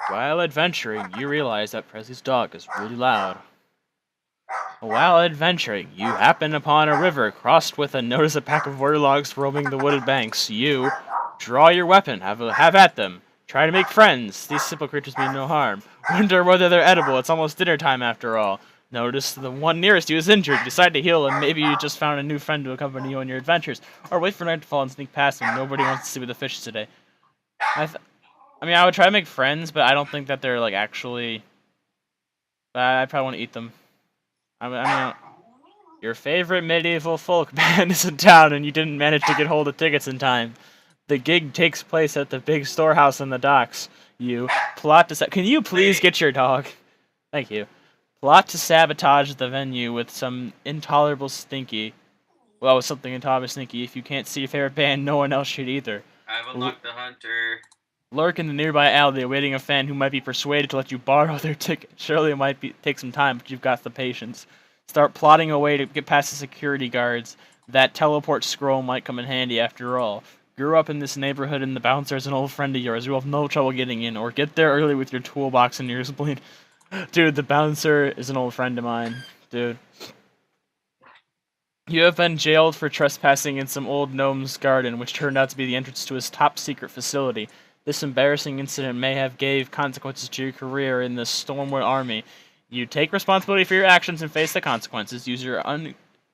While adventuring, you realize that Presley's dog is really loud. While adventuring, you happen upon a river crossed with and notice a pack of warlogs roaming the wooded banks. You draw your weapon, have at them. Try to make friends. These simple creatures mean no harm. Wonder whether they're edible. It's almost dinner time after all. Notice the one nearest you is injured. Decide to heal him. Maybe you just found a new friend to accompany you on your adventures. Or wait for night to fall and sneak past him. Nobody wants to see with the fish today. I mean, I would try to make friends, but I don't think that they're like actually. I probably want to eat them. I mean, your favorite medieval folk band is in town, and you didn't manage to get hold of tickets in time. The gig takes place at the big storehouse in the docks. You plot to can you please get your dog? Thank you. Plot to sabotage the venue with some intolerable stinky. Well, with something intolerable stinky. If you can't see your favorite band, no one else should either. I've unlocked the hunter. Lurk in the nearby alley, awaiting a fan who might be persuaded to let you borrow their ticket. Surely it might take some time, but you've got the patience. Start plotting a way to get past the security guards. That teleport scroll might come in handy after all. Grew up in this neighborhood and the bouncer is an old friend of yours. You will have no trouble getting in, or get there early with your toolbox and your spleen. Dude, the bouncer is an old friend of mine. Dude. You have been jailed for trespassing in some old gnome's garden, which turned out to be the entrance to his top secret facility. This embarrassing incident may have gave consequences to your career in the Stormwood Army. You take responsibility for your actions and face the consequences. Use your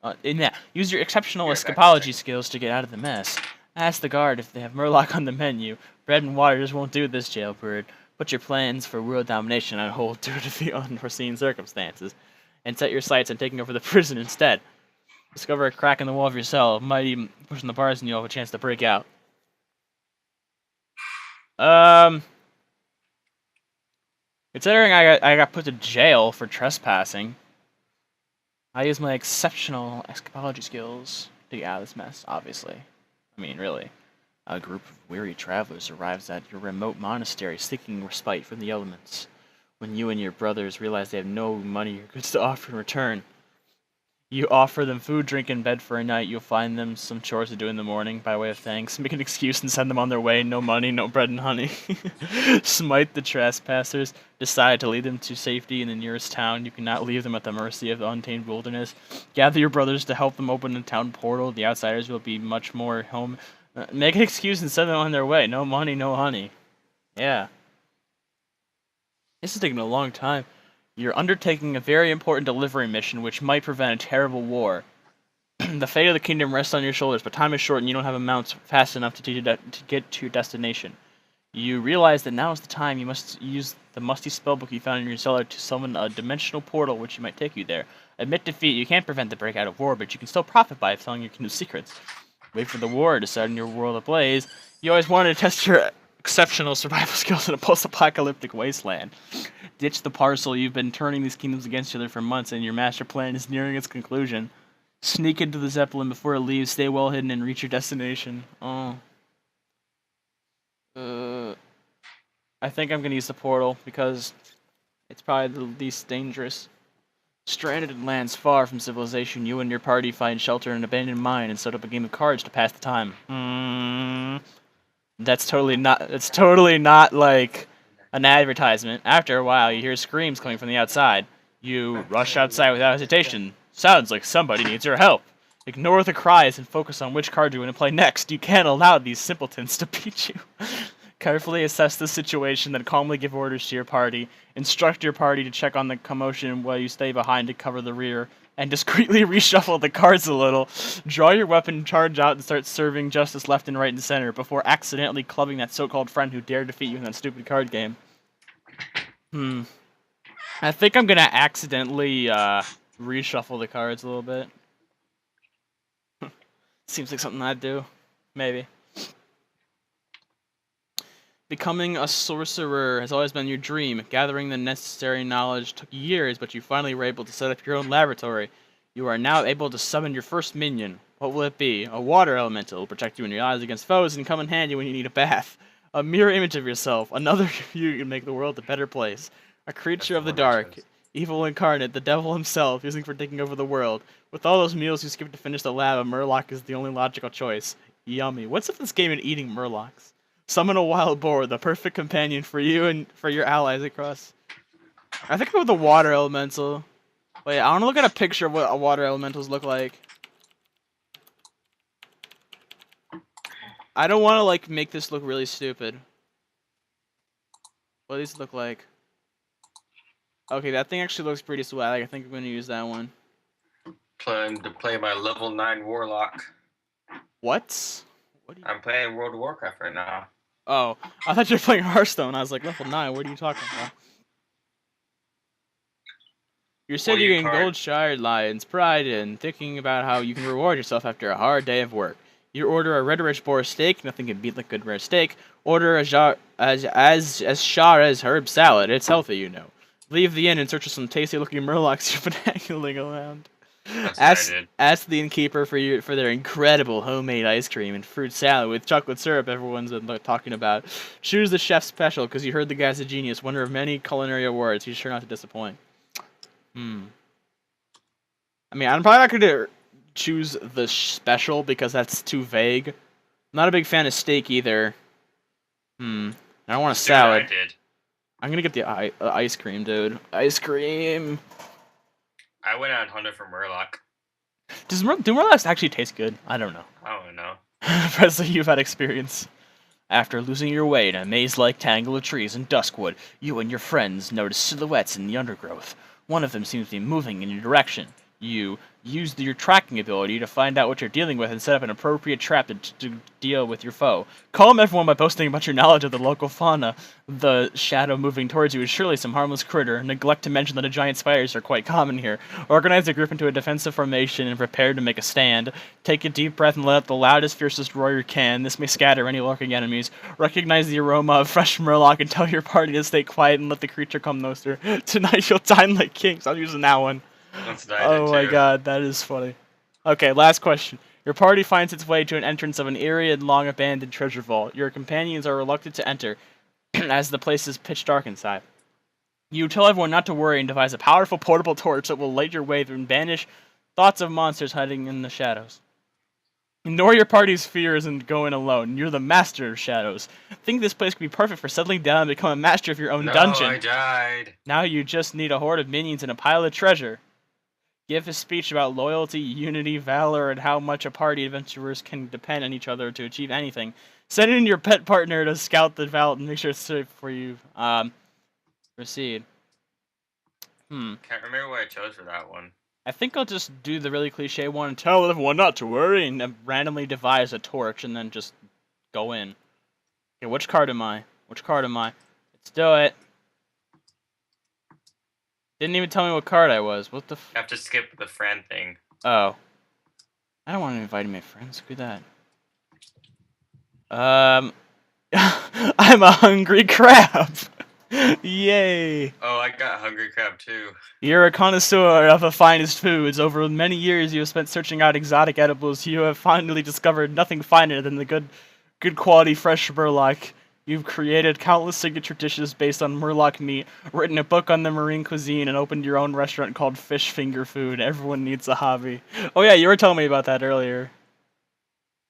exceptional escapology skills to get out of the mess. Ask the guard if they have Murloc on the menu. Bread and water just won't do this, jailbird. Put your plans for world domination on hold due to the unforeseen circumstances, and set your sights on taking over the prison instead. Discover a crack in the wall of your cell. Might even push on the bars and you'll have a chance to break out. Considering I got put to jail for trespassing, I use my exceptional escapology skills to get out of this mess, obviously. I mean, really. A group of weary travelers arrives at your remote monastery seeking respite from the elements. When you and your brothers realize they have no money or goods to offer in return, you offer them food, drink, and bed for a night. You'll find them some chores to do in the morning by way of thanks. Make an excuse and send them on their way. No money, no bread and honey. Smite the trespassers. Decide to lead them to safety in the nearest town. You cannot leave them at the mercy of the untamed wilderness. Gather your brothers to help them open the town portal. The outsiders will be much more home. Make an excuse and send them on their way. No money, no honey. Yeah. This is taking a long time. You're undertaking a very important delivery mission which might prevent a terrible war. The fate of the kingdom rests on your shoulders, but time is short and you don't have amounts fast enough to get to your destination. You realize that now is the time you must use the musty spellbook you found in your cellar to summon a dimensional portal which might take you there. Admit defeat, you can't prevent the breakout of war, but you can still profit by telling your kingdom's secrets. Wait for the war to set in your world ablaze. You always wanted to test your exceptional survival skills in a post-apocalyptic wasteland. Ditch the parcel. You've been turning these kingdoms against each other for months, and your master plan is nearing its conclusion. Sneak into the Zeppelin before it leaves, stay well hidden, and reach your destination. Oh. I think I'm gonna use the portal, because it's probably the least dangerous. Stranded in lands far from civilization, you and your party find shelter in an abandoned mine and set up a game of cards to pass the time. That's totally not like an advertisement. After a while, you hear screams coming from the outside. You rush outside without hesitation. Sounds like somebody needs your help. Ignore the cries and focus on which card you're going to play next. You can't allow these simpletons to beat you. Carefully assess the situation, then calmly give orders to your party. Instruct your party to check on the commotion while you stay behind to cover the rear. And discreetly reshuffle the cards a little. Draw your weapon, charge out, and start serving justice left and right and center before accidentally clubbing that so-called friend who dared defeat you in that stupid card game. I think I'm gonna accidentally reshuffle the cards a little bit. Seems like something I'd do. Maybe. Becoming a sorcerer has always been your dream. Gathering the necessary knowledge took years, but you finally were able to set up your own laboratory. You are now able to summon your first minion. What will it be? A water elemental will protect you and your eyes against foes and come in handy when you need a bath. A mirror image of yourself. Another you can make the world a better place. A creature of the dark. Evil incarnate, the devil himself, using for taking over the world. With all those meals you skipped to finish the lab, a Murloc is the only logical choice. Yummy. What's up with this game and eating Murlocs? Summon a wild boar, the perfect companion for you and for your allies across. I think I go with the water elemental. Wait, I want to look at a picture of what a water elementals look like. I don't want to like make this look really stupid. What do these look like? Okay, that thing actually looks pretty swag. I think I'm gonna use that one. Planning to play my level 9 warlock. What? I'm playing World of Warcraft right now. Oh, I thought you were playing Hearthstone. I was like, level 9, what are you talking about? You're sitting in Goldshire Lion's Pride and thinking about how you can reward yourself after a hard day of work. You order a red-rich boar steak, nothing can beat like good rare steak. Order a as herb salad, it's healthy, you know. Leave the inn in search of some tasty-looking murlocs you've been haggling around. Ask the innkeeper for their incredible homemade ice cream and fruit salad with chocolate syrup everyone's been talking about. Choose the chef's special because you heard the guy's a genius, winner of many culinary awards. He's sure not to disappoint. I mean, I'm probably not going to choose the special because that's too vague. I'm not a big fan of steak either. I don't want a salad. I'm going to get the ice cream, dude. Ice cream. I went on hunter for Murloc. Do Murlocs actually taste good? I don't know. I don't know. Presley, you've had experience. After losing your way in a maze-like tangle of trees and duskwood, you and your friends notice silhouettes in the undergrowth. One of them seems to be moving in your direction. You use your tracking ability to find out what you're dealing with and set up an appropriate trap to deal with your foe. Calm everyone by boasting about your knowledge of the local fauna. The shadow moving towards you is surely some harmless critter. Neglect to mention that giant spiders are quite common here. Organize the group into a defensive formation and prepare to make a stand. Take a deep breath and let out the loudest, fiercest roar you can. This may scatter any lurking enemies. Recognize the aroma of fresh murloc and tell your party to stay quiet and let the creature come closer. Tonight you'll dine like kings. I'm using that one. Oh my god, that is funny. Okay, last question. Your party finds its way to an entrance of an eerie and long-abandoned treasure vault. Your companions are reluctant to enter, as the place is pitch dark inside. You tell everyone not to worry and devise a powerful portable torch that will light your way through and banish thoughts of monsters hiding in the shadows. Ignore your party's fears and go in alone. You're the master of shadows. Think this place could be perfect for settling down and become a master of your own dungeon. I died. Now you just need a horde of minions and a pile of treasure. Give a speech about loyalty, unity, valor, and how much a party adventurers can depend on each other to achieve anything. Send in your pet partner to scout the vault and make sure it's safe for you. Proceed. Can't remember what I chose for that one. I think I'll just do the really cliche one and tell everyone not to worry and randomly devise a torch and then just go in. Okay, which card am I? Let's do it. Didn't even tell me what card I was. What the f- You have to skip the friend thing. Oh. I don't want to invite my friends. Screw that. I'm a hungry crab. Yay. Oh, I got hungry crab too. You're a connoisseur of the finest foods. Over many years you have spent searching out exotic edibles. You have finally discovered nothing finer than the good quality fresh murloc. You've created countless signature dishes based on murloc meat, written a book on the marine cuisine, and opened your own restaurant called Fish Finger Food. Everyone needs a hobby. Oh yeah, you were telling me about that earlier.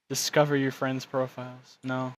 Discover your friends' profiles. No.